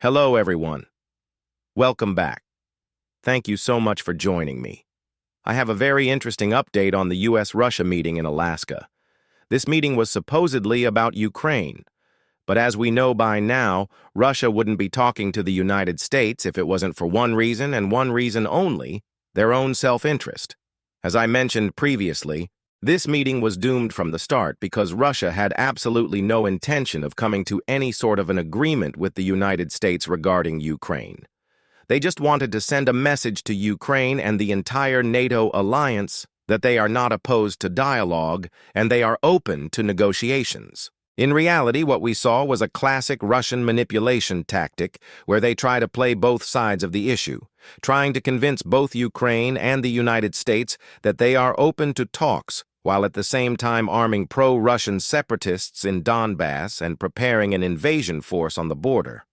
Hello, everyone. Welcome back. Thank you so much for joining me. I have a very interesting update on the US-Russia meeting in Alaska. This meeting was supposedly about Ukraine, but as we know by now, Russia wouldn't be talking to the United States if it wasn't for one reason and one reason only, their own self-interest. As I mentioned previously, this meeting was doomed from the start because Russia had absolutely no intention of coming to any sort of an agreement with the United States regarding Ukraine. They just wanted to send a message to Ukraine and the entire NATO alliance that they are not opposed to dialogue and they are open to negotiations. In reality, what we saw was a classic Russian manipulation tactic where they try to play both sides of the issue, trying to convince both Ukraine and the United States that they are open to talks, while at the same time arming pro-Russian separatists in Donbass and preparing an invasion force on the border.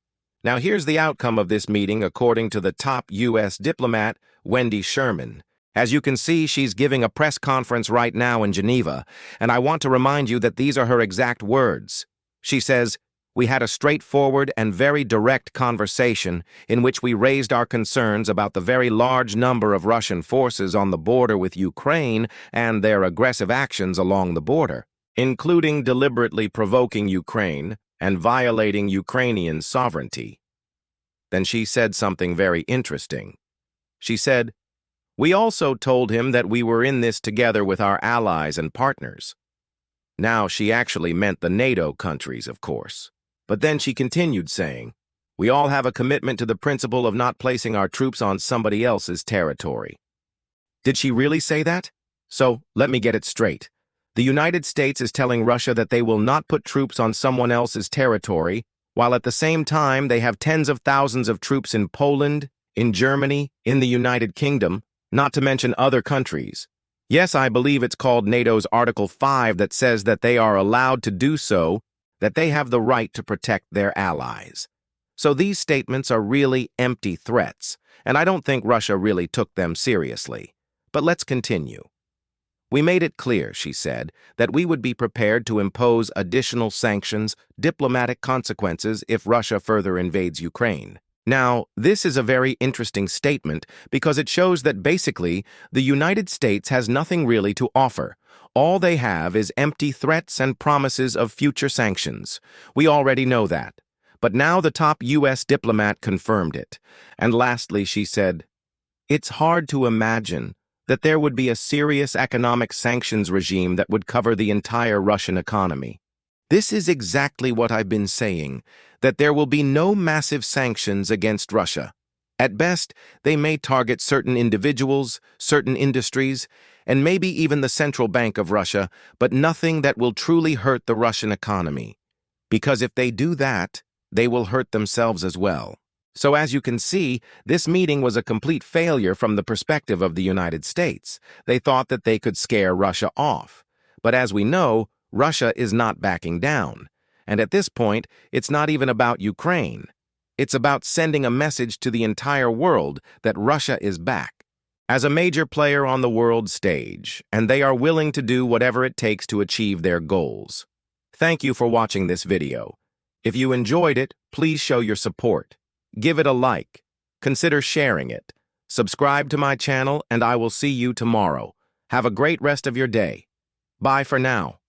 Now here's the outcome of this meeting according to the top U.S. diplomat, Wendy Sherman. As you can see, she's giving a press conference right now in Geneva, and I want to remind you that these are her exact words. She says, "We had a straightforward and very direct conversation in which we raised our concerns about the very large number of Russian forces on the border with Ukraine and their aggressive actions along the border, including deliberately provoking Ukraine and violating Ukrainian sovereignty." Then she said something very interesting. She said, "We also told him that we were in this together with our allies and partners." Now, she actually meant the NATO countries, of course. But then she continued saying, "We all have a commitment to the principle of not placing our troops on somebody else's territory." Did she really say that? So, let me get it straight. The United States is telling Russia that they will not put troops on someone else's territory, while at the same time they have tens of thousands of troops in Poland, in Germany, in the United Kingdom, not to mention other countries. Yes, I believe it's called NATO's Article 5 that says that they are allowed to do so, that they have the right to protect their allies. So these statements are really empty threats, and I don't think Russia really took them seriously. But let's continue. "We made it clear," she said, "that we would be prepared to impose additional sanctions, diplomatic consequences if Russia further invades Ukraine." Now, this is a very interesting statement because it shows that basically the United States has nothing really to offer. All they have is empty threats and promises of future sanctions. We already know that. But now the top U.S. diplomat confirmed it. And lastly, she said, "It's hard to imagine that there would be a serious economic sanctions regime that would cover the entire Russian economy." This is exactly what I've been saying, that there will be no massive sanctions against Russia. At best, they may target certain individuals, certain industries, and maybe even the central bank of Russia, but nothing that will truly hurt the Russian economy. Because if they do that, they will hurt themselves as well. So as you can see, this meeting was a complete failure from the perspective of the United States. They thought that they could scare Russia off. But as we know, Russia is not backing down. And at this point, it's not even about Ukraine. It's about sending a message to the entire world that Russia is back as a major player on the world stage, and they are willing to do whatever it takes to achieve their goals. Thank you for watching this video. If you enjoyed it, please show your support. Give it a like. Consider sharing it. Subscribe to my channel, and I will see you tomorrow. Have a great rest of your day. Bye for now.